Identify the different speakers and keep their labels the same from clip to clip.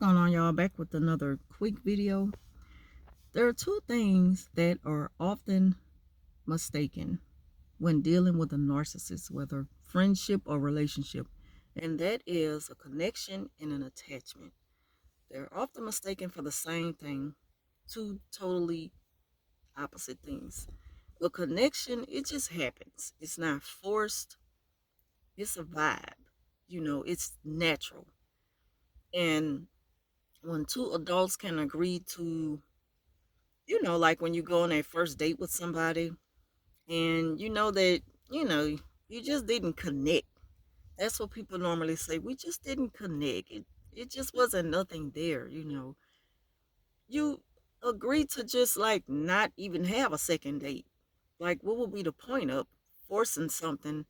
Speaker 1: Going on, y'all, back with another quick video. There are two things that are often mistaken when dealing with a narcissist, whether friendship or relationship, and that is a connection and an attachment. They're often mistaken for the same thing, two totally opposite things. A connection, it just happens. It's not forced, it's a vibe. It's natural. And when two adults can agree to, like when you go on that first date with somebody and you know that, you know, you just didn't connect. That's what people normally say. We just didn't connect. It just wasn't nothing there. You agreed to just like not even have a second date. Like what would be the point of forcing something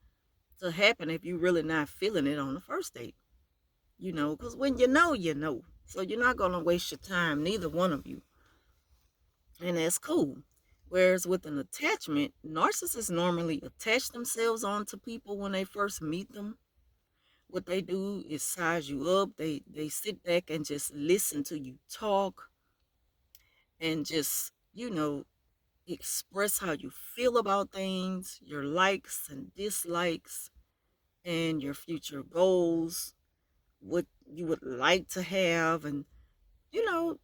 Speaker 1: to happen if you really not feeling it on the first date? Because when you know, you know. So you're not gonna waste your time, neither one of you. And that's cool. Whereas with an attachment, narcissists normally attach themselves onto people when they first meet them. What they do is size you up. They sit back and just listen to you talk and just, express how you feel about things, your likes and dislikes, and your future goals, what you would like to have, and, you know,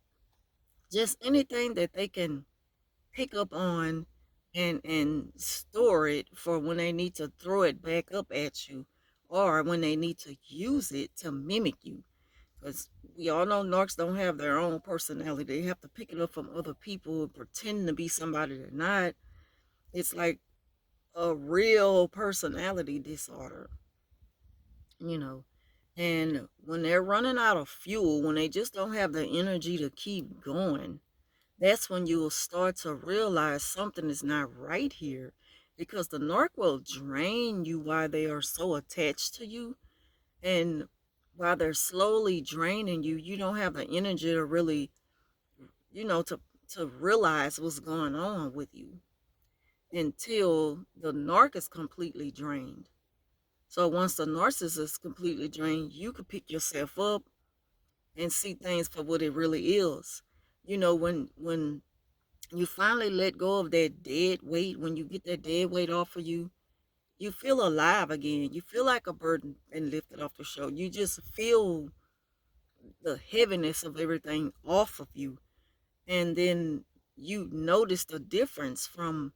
Speaker 1: just anything that they can pick up on and store it for when they need to throw it back up at you or when they need to use it to mimic you. Because we all know narcs don't have their own personality. They have to pick it up from other people and pretend to be somebody they're not. It's like a real personality disorder, you know. And when they're running out of fuel, when they just don't have the energy to keep going, that's when you will start to realize something is not right here, because the narc will drain you while they are so attached to you. And while they're slowly draining you, you don't have the energy to really, to realize what's going on with you until the narc is completely drained. So once the narcissist is completely drained, you can pick yourself up and see things for what it really is. When you finally let go of that dead weight, when you get that dead weight off of you, you feel alive again. You feel like a burden been lifted off the shoulder. You just feel the heaviness of everything off of you. And then you notice the difference from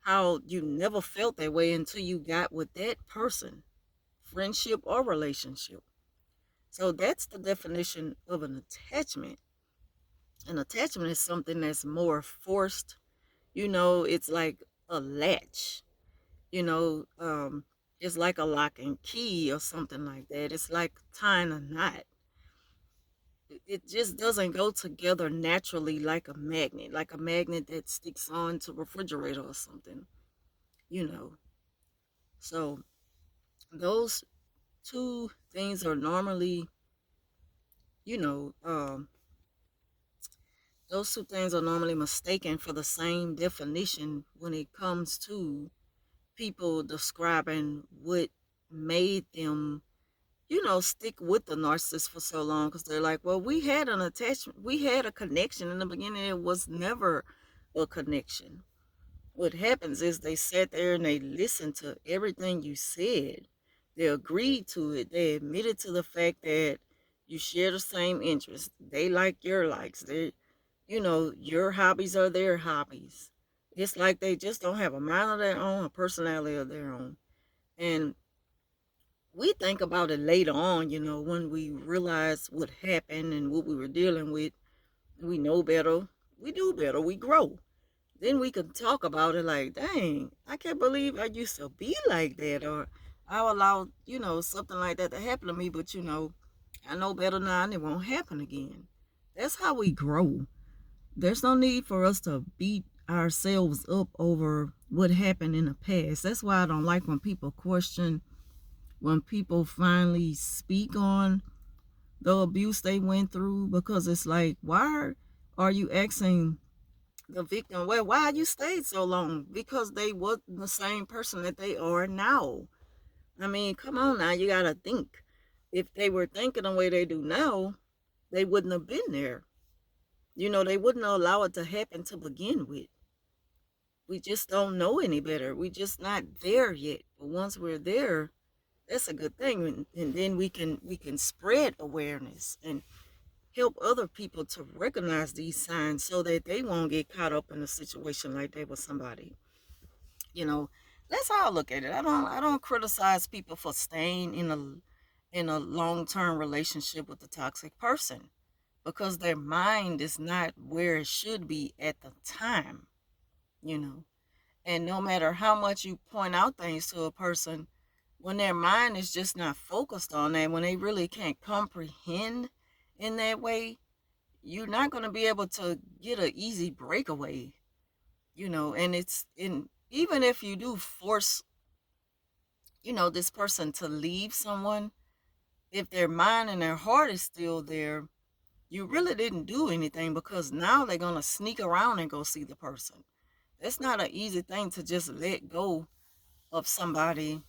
Speaker 1: how you never felt that way until you got with that person, friendship or relationship. So that's the definition of an attachment. An attachment is something that's more forced. It's like a latch. you know, um, it's like a lock and key or something like that. It's like tying a knot. It just doesn't go together naturally like a magnet that sticks on to a refrigerator or something, you know. So those two things are normally, you know, um, those two things are normally mistaken for the same definition when it comes to people describing what made them stick with the narcissist for so long, because they're like, well, we had an attachment, we had a connection in the beginning. It was never a connection. What happens is they sat there and they listened to everything you said. They agreed to it. They admitted to the fact that you share the same interests. They like your likes. Your hobbies are their hobbies. It's like they just don't have a mind of their own, a personality of their own. And we think about it later on, when we realize what happened and what we were dealing with. We know better, we do better, we grow. Then we can talk about it like, dang, I can't believe I used to be like that, or I allowed, something like that to happen to me, but I know better now and it won't happen again. That's how we grow. There's no need for us to beat ourselves up over what happened in the past. That's why I don't like when people question, when people finally speak on the abuse they went through, because it's like, why are you asking the victim, well, why you stayed so long? Because they wasn't the same person that they are now. I mean, come on now, you gotta think. If they were thinking the way they do now, they wouldn't have been there. They wouldn't allow it to happen to begin with. We just don't know any better. We just not there yet. But once we're there, that's a good thing. And then we can spread awareness and help other people to recognize these signs so that they won't get caught up in a situation like that with somebody. You know, that's how I look at it. I don't criticize people for staying in a long-term relationship with a toxic person because their mind is not where it should be at the time, you know. And no matter how much you point out things to a person, when their mind is just not focused on that, when they really can't comprehend in that way, you're not going to be able to get an easy breakaway, and it's in even if you do force, this person to leave someone, if their mind and their heart is still there, you really didn't do anything because now they're going to sneak around and go see the person. It's not an easy thing to just let go of somebody,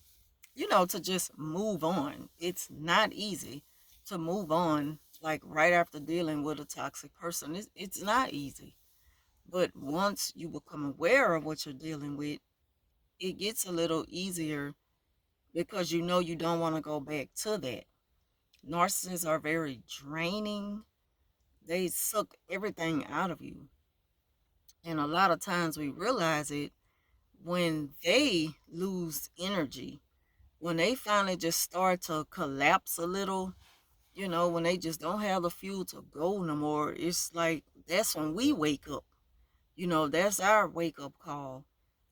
Speaker 1: to just move on. It's not easy to move on like right after dealing with a toxic person. It's not easy. But once you become aware of what you're dealing with, it gets a little easier because you don't want to go back to that. Narcissists are very draining. They suck everything out of you. And a lot of times we realize it when they lose energy, when they finally just start to collapse a little, when they just don't have the fuel to go no more. It's like that's when we wake up. That's our wake up call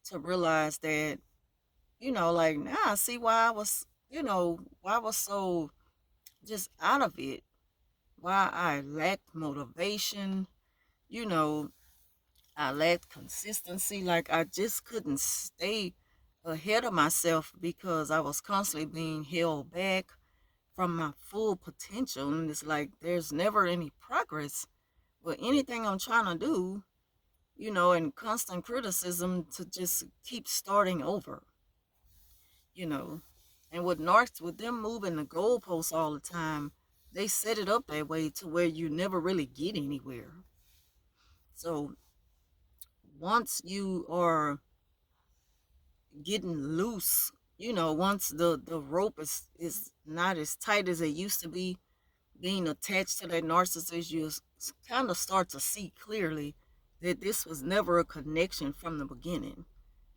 Speaker 1: to realize that, like now I see why why I was so just out of it, why I lacked motivation, you know, I lacked consistency. Like I just couldn't stay ahead of myself because I was constantly being held back from my full potential. And it's like there's never any progress with anything I'm trying to do, and constant criticism to just keep starting over, you know. And with narcs, with them moving the goalposts all the time, they set it up that way to where you never really get anywhere. So once you are getting loose, once the rope is not as tight as it used to be, being attached to that narcissist, you kind of start to see clearly that this was never a connection from the beginning.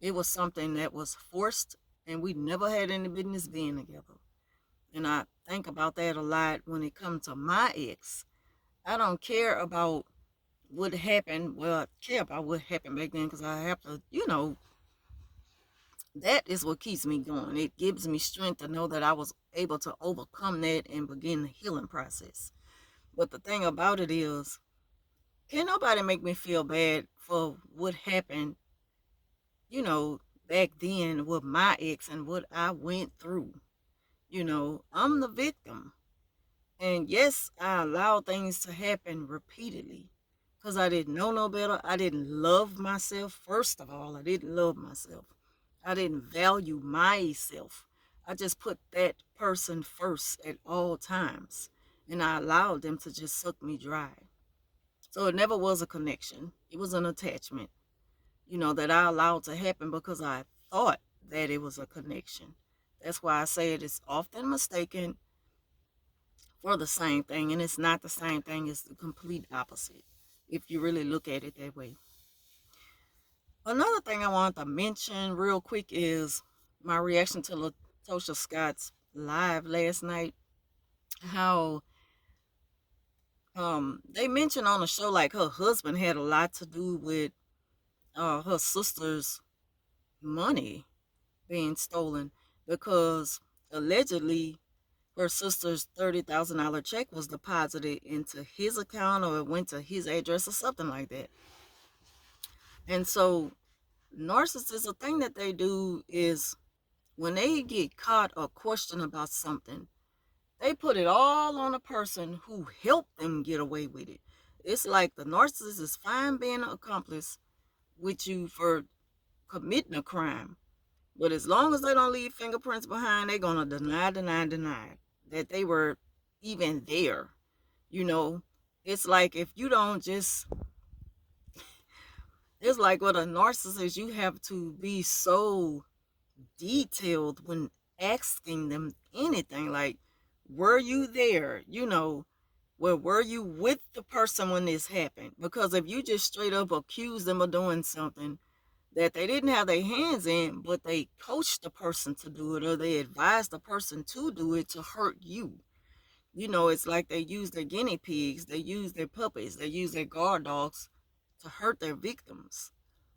Speaker 1: It was something that was forced, and we never had any business being together. And I think about that a lot when it comes to my ex. I don't care about what happened. Well, I care about what happened back then because I have to, that is what keeps me going. It gives me strength to know that I was able to overcome that and begin the healing process. But the thing about it is, can't nobody make me feel bad for what happened, you know, back then with my ex and what I went through. I'm the victim. And yes, I allowed things to happen repeatedly because I didn't know no better. I didn't love myself. First of all, I didn't love myself. I didn't value myself. I just put that person first at all times. And I allowed them to just suck me dry. So it never was a connection. It was an attachment, that I allowed to happen because I thought that it was a connection. That's why I say it is often mistaken for the same thing, and it's not the same thing, it's the complete opposite if you really look at it that way. Another thing I wanted to mention real quick is my reaction to Latosha Scott's live last night. How they mentioned on the show like her husband had a lot to do with her sister's money being stolen because allegedly her sister's $30,000 check was deposited into his account or it went to his address or something like that. And so narcissists, the thing that they do is when they get caught or questioned about something, they put it all on a person who helped them get away with it. It's like the narcissist is fine being an accomplice with you for committing a crime. But as long as they don't leave fingerprints behind, they're going to deny that they were even there, you know. It's like if you don't just, it's like with a narcissist, you have to be so detailed when asking them anything. Like, were you there? Well, were you with the person when this happened? Because if you just straight up accuse them of doing something that they didn't have their hands in, but they coached the person to do it or they advised the person to do it to hurt you. It's like they use their guinea pigs, they use their puppies, they use their guard dogs to hurt their victims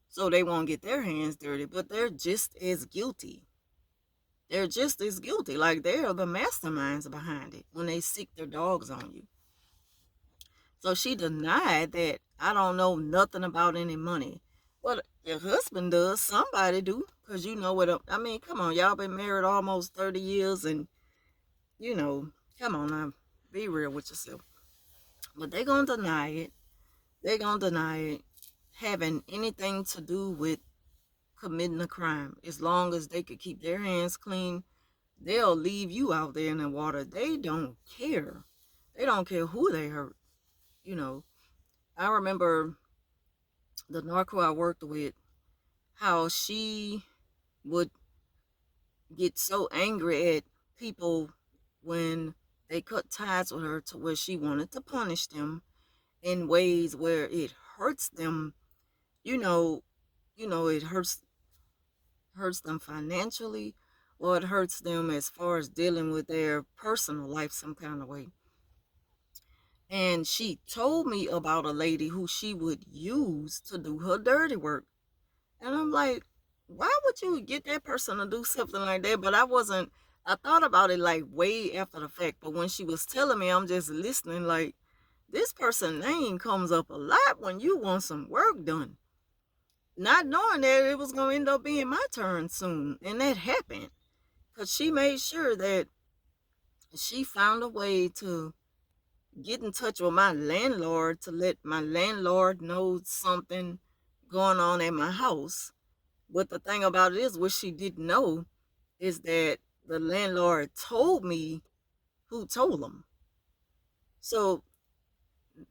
Speaker 1: so they won't get their hands dirty, but they're just as guilty. They're just as guilty. Like they are the masterminds behind it when they sick their dogs on you. So she denied that I don't know nothing about any money. Well, your husband does. Somebody do. Because you know what, I mean, come on. Y'all been married almost 30 years and, you know, come on now. Be real with yourself. But they're going to deny it. They're going to deny it having anything to do with committing a crime. As long as they could keep their hands clean, they'll leave you out there in the water. They don't care. They don't care who they hurt. You know, I remember the narco I worked with, how she would get so angry at people when they cut ties with her to where she wanted to punish them in ways where it hurts them. You know, it hurts them financially, or it hurts them as far as dealing with their personal life some kind of way. And she told me about a lady who she would use to do her dirty work. And I'm like, why would you get that person to do something like that? But I thought about it like way after the fact. But when she was telling me, I'm just listening, like, this person's name comes up a lot when you want some work done. Not knowing that it was going to end up being my turn soon. And that happened. Because she made sure that she found a way to get in touch with my landlord to let my landlord know something going on at my house. But the thing about it is, what she didn't know is that the landlord told me who told him. So,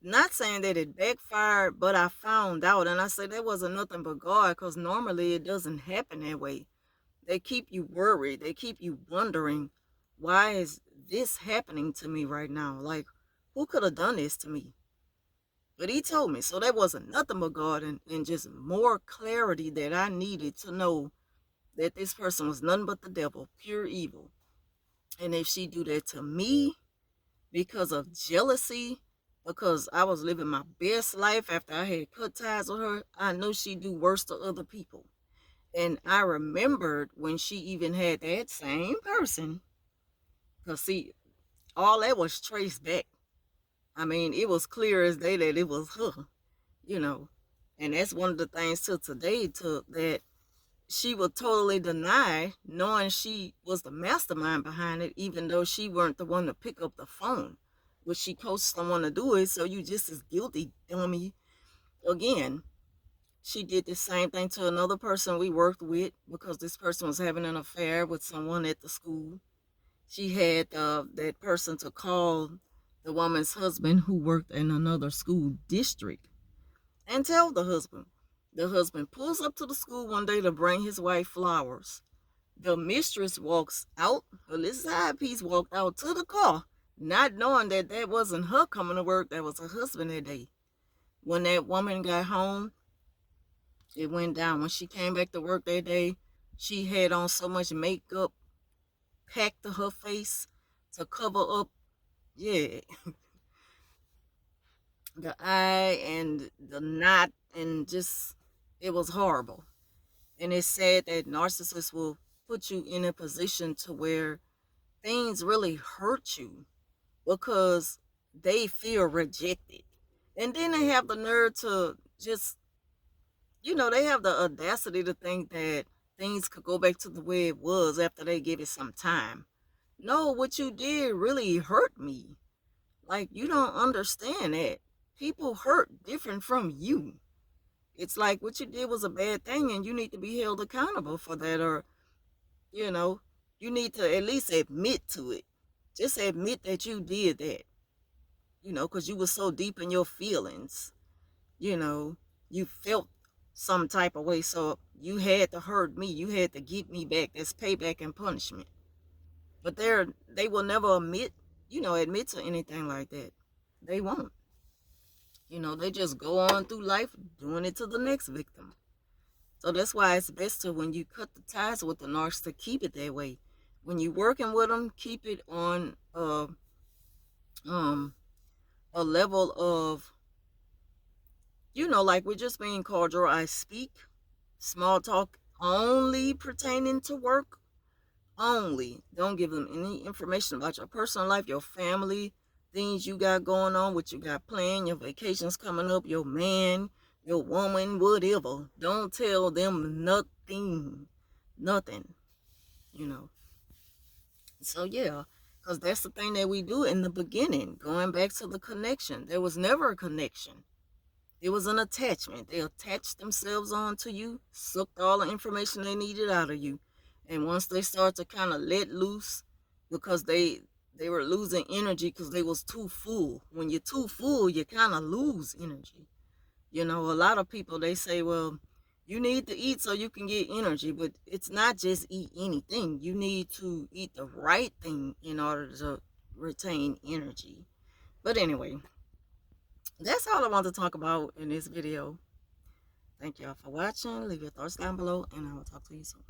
Speaker 1: not saying that it backfired, but I found out, and I said that wasn't nothing but God, because normally it doesn't happen that way. They keep you worried. They keep you wondering, why is this happening to me right now? Like, who could have done this to me? But he told me. So that wasn't nothing but God, and just more clarity that I needed to know that this person was none but the devil, pure evil. And if she do that to me because of jealousy, because I was living my best life after I had cut ties with her, I knew she'd do worse to other people. And I remembered when she even had that same person, because see, all that was traced back. I mean, it was clear as day that it was her, you know. And that's one of the things till today, to that she would totally deny knowing she was the mastermind behind it, even though she weren't the one to pick up the phone. But she coached someone to do it, so you just as guilty, dummy. Again, she did the same thing to another person we worked with, because this person was having an affair with someone at the school. She had that person to call the woman's husband, who worked in another school district, and tell the husband. The husband pulls up to the school one day to bring his wife flowers. The mistress walks out, her little side piece walked out to the car, not knowing that that wasn't her coming to work, that was her husband that day. When that woman got home, it went down. When she came back to work that day, she had on so much makeup packed to her face to cover up, yeah, the eye and the knot, and just, it was horrible. And it's sad that narcissists will put you in a position to where things really hurt you because they feel rejected. And then they have the nerve to just, they have the audacity to think that things could go back to the way it was after they give it some time. No, what you did really hurt me. Like, you don't understand that. People hurt different from you. It's like what you did was a bad thing and you need to be held accountable for that, or, you know, you need to at least admit to it. Just admit that you did that. because you were so deep in your feelings. You know, you felt some type of way, so you had to hurt me. You had to get me back. That's payback and punishment. But they will never admit to anything like that. They won't. They just go on through life doing it to the next victim. So that's why it's best to, when you cut the ties with the narcs, to keep it that way. When you're working with them, keep it on um a level of, like we're just being cordial. I speak small talk only pertaining to work only. Don't give them any information about your personal life, your family, things you got going on, what you got planned, your vacations coming up, your man, your woman, whatever. Don't tell them nothing. Nothing, you know. So, yeah, because that's the thing that we do in the beginning. Going back to the connection, there was never a connection. It was an attachment. They attached themselves onto you, sucked all the information they needed out of you. And once they start to kind of let loose, because they were losing energy because they was too full. When you're too full, you kind of lose energy. A lot of people, they say, well, you need to eat so you can get energy, but it's not just eat anything. You need to eat the right thing in order to retain energy. But anyway, that's all I want to talk about in this video. Thank y'all for watching. Leave your thoughts down below, and I will talk to you soon.